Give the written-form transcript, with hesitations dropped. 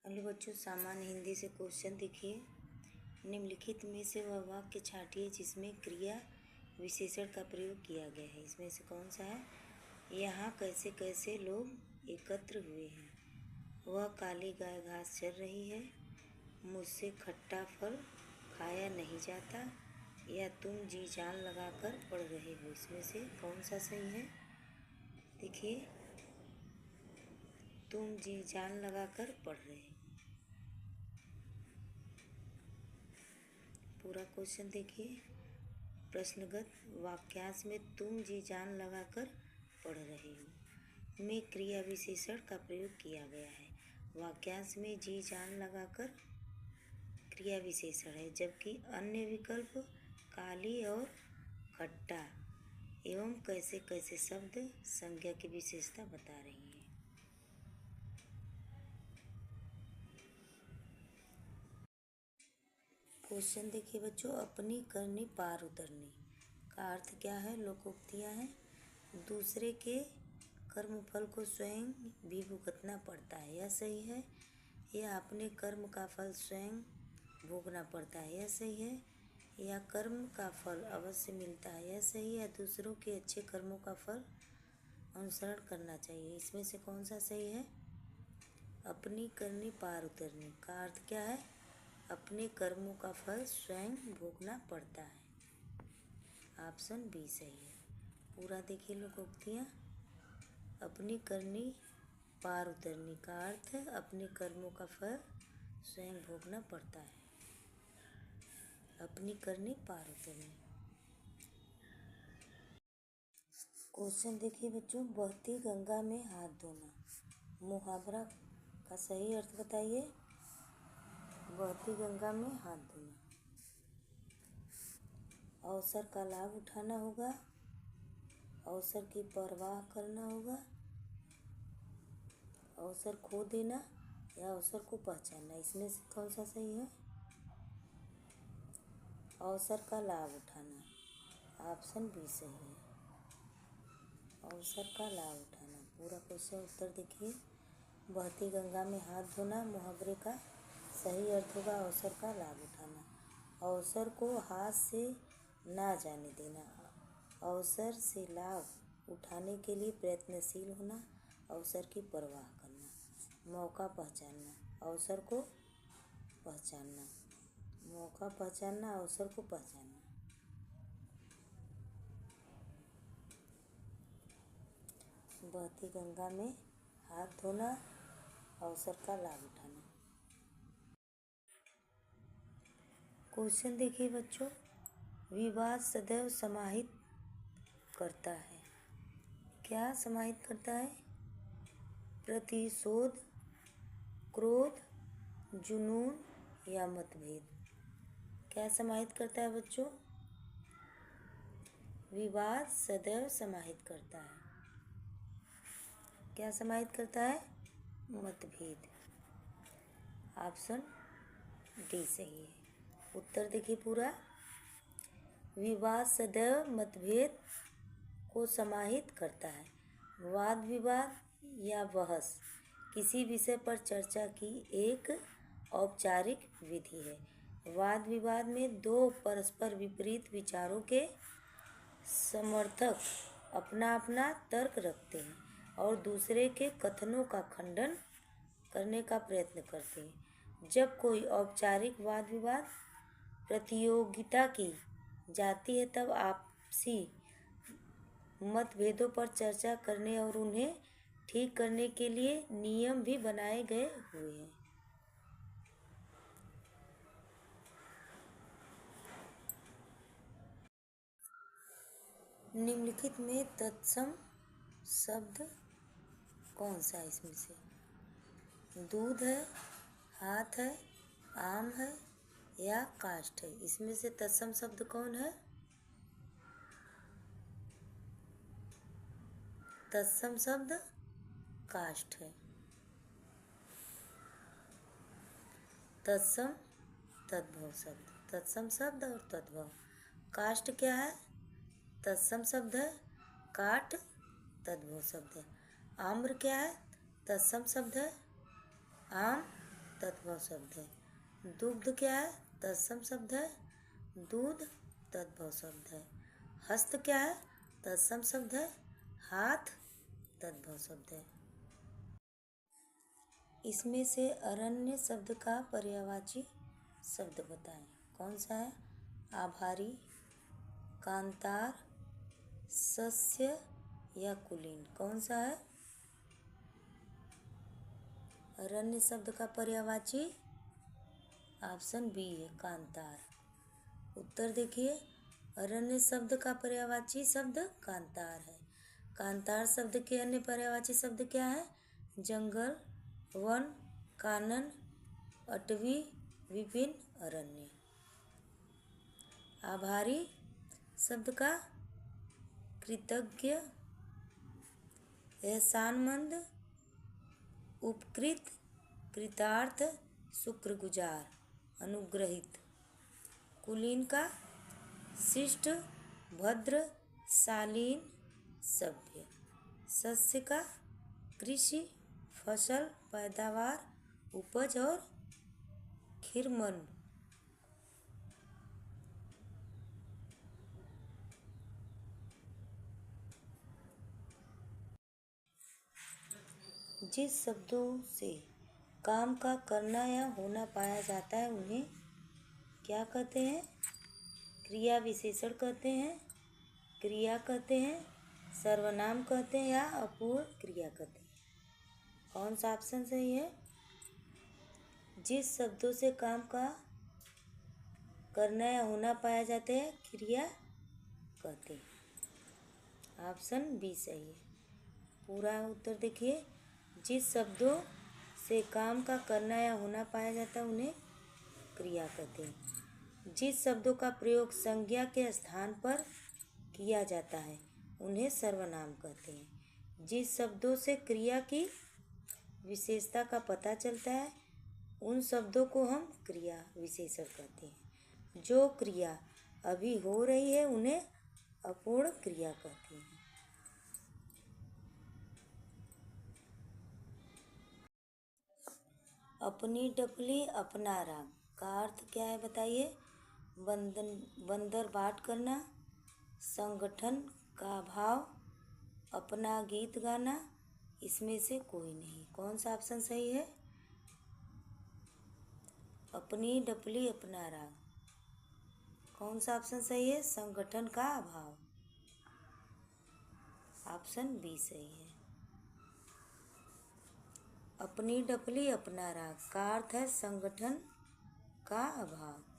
Hello बच्चों, सामान्य हिंदी से क्वेश्चन देखिए। निम्नलिखित में से वह वाक्य छांटिए जिसमें क्रिया विशेषण का प्रयोग किया गया है। इसमें से कौन सा है? यहाँ कैसे कैसे लोग एकत्र हुए हैं। वह काली गाय घास चर रही है। मुझसे खट्टा फल खाया नहीं जाता। या तुम जी जान लगाकर पढ़ रहे हो। इसमें से कौन सा सही है? देखिए, तुम जी जान लगाकर पढ़ रहे हो। पूरा क्वेश्चन देखिए। प्रश्नगत वाक्यांश में तुम जी जान लगाकर पढ़ रहे हो में क्रिया विशेषण का प्रयोग किया गया है। वाक्यांश में जी जान लगाकर क्रिया विशेषण है, जबकि अन्य विकल्प काली और खट्टा एवं कैसे कैसे शब्द संज्ञा की विशेषता बता रही है। क्वेश्चन देखिए बच्चों, अपनी करनी पार उतरनी का अर्थ क्या है? लोकोक्तियाँ हैं। दूसरे के कर्मफल को स्वयं भी भुगतना पड़ता है, यह सही है। या अपने कर्म का फल स्वयं भोगना पड़ता है, यह सही है। या कर्म का फल अवश्य मिलता है, यह सही है। दूसरों के अच्छे कर्मों का फल अनुसरण करना चाहिए। इसमें से कौन सा सही है? अपनी करनी पार उतरनी का अर्थ क्या है? अपने कर्मों का फल स्वयं भोगना पड़ता है। ऑप्शन बी सही है। पूरा देखिए लोकोक्तियाँ। अपनी करनी पार उतरनी का अर्थ है अपने कर्मों का फल स्वयं भोगना पड़ता है। अपनी करनी पार उतरनी। क्वेश्चन देखिए बच्चों, बहती गंगा में हाथ धोना मुहावरा का सही अर्थ बताइए। बहती गंगा में हाथ धोना। अवसर का लाभ उठाना होगा, अवसर की परवाह करना होगा, अवसर खो देना या अवसर को पहचानना। इसमें से कौन सा सही है? अवसर का लाभ उठाना। ऑप्शन बी सही है। अवसर का लाभ उठाना। पूरा क्वेश्चन उत्तर देखिए। बहती गंगा में हाथ धोना मुहावरे का सही अर्थ होगा अवसर का लाभ उठाना। अवसर को हाथ से ना जाने देना, अवसर से लाभ उठाने के लिए प्रयत्नशील होना, अवसर की परवाह करना। मौका पहचानना, अवसर को पहचानना। मौका पहचानना, अवसर को पहचानना। बहती गंगा में हाथ धोना, अवसर का लाभ उठाना। क्वेश्चन देखिए बच्चों, विवाद सदैव समाहित करता है। क्या समाहित करता है? प्रतिशोध, क्रोध, जुनून या मतभेद। क्या समाहित करता है बच्चों? विवाद सदैव समाहित करता है। क्या समाहित करता है? मतभेद। ऑप्शन डी सही है। उत्तर देखिए पूरा। विवाद सदैव मतभेद को समाहित करता है। वाद विवाद या बहस किसी विषय पर चर्चा की एक औपचारिक विधि है। वाद विवाद में दो परस्पर विपरीत विचारों के समर्थक अपना अपना तर्क रखते हैं और दूसरे के कथनों का खंडन करने का प्रयत्न करते हैं। जब कोई औपचारिक वाद विवाद प्रतियोगिता की जाती है, तब आपसी मतभेदों पर चर्चा करने और उन्हें ठीक करने के लिए नियम भी बनाए गए हुए हैं। निम्नलिखित में तत्सम शब्द कौन सा है? इसमें से दूध है, हाथ है, आम है या काष्ठ है। इसमें से तत्सम शब्द कौन है? तत्सम शब्द काष्ठ है। तत्सम तद्भव शब्द, तत्सम शब्द और तद्भव। काष्ठ क्या है? तत्सम शब्द है। काठ तद्भव शब्द है। आम्र क्या है? तत्सम शब्द है। आम तद्भव शब्द है। दुग्ध क्या है? तत्सम शब्द है। दूध तद्भव शब्द है। हस्त क्या है? तत्सम शब्द है। हाथ तद्भव शब्द है। इसमें से अरण्य शब्द का पर्यायवाची शब्द बताएं। कौन सा है? आभारी, कांतार, सस्य या कुलीन? कौन सा है? अरण्य शब्द का पर्यायवाची ऑप्शन बी है, कांतार। उत्तर देखिए, अरण्य शब्द का पर्यायवाची शब्द कांतार है। कांतार शब्द के अन्य पर्यायवाची शब्द क्या है? जंगल, वन, कानन, अटवी, विपिन, अरण्य। आभारी शब्द का कृतज्ञ, एहसानमंद, उपकृत, कृतार्थ, शुक्रगुजार, अनुग्रहित। कुलीन का शिष्ट, भद्र, शालीन, सभ्य। सस्य का कृषि, फसल, पैदावार, उपज और खीरमन। जिस शब्दों से काम का करना या होना पाया जाता है उन्हें क्या कहते हैं? क्रिया विशेषण कहते हैं, क्रिया कहते हैं, सर्वनाम कहते हैं या अपूर्ण क्रिया कहते हैं। कौन सा ऑप्शन सही है? जिस शब्दों से काम का करना या होना पाया जाता है क्रिया कहते हैं। ऑप्शन बी सही है। पूरा उत्तर देखिए, जिस शब्दों से काम का करना या होना पाया जाता है उन्हें क्रिया कहते हैं। जिस शब्दों का प्रयोग संज्ञा के स्थान पर किया जाता है उन्हें सर्वनाम कहते हैं। जिस शब्दों से क्रिया की विशेषता का पता चलता है उन शब्दों को हम क्रिया विशेषण कहते हैं। जो क्रिया अभी हो रही है उन्हें अपूर्ण क्रिया कहते हैं। अपनी डपली अपना राग का अर्थ क्या है बताइए? बंदर बाट करना, संगठन का अभाव, अपना गीत गाना, इसमें से कोई नहीं। कौन सा ऑप्शन सही है? अपनी डपली अपना राग। कौन सा ऑप्शन सही है? संगठन का अभाव। ऑप्शन बी सही है। अपनी डपली अपना राग का अर्थ है संगठन का अभाव।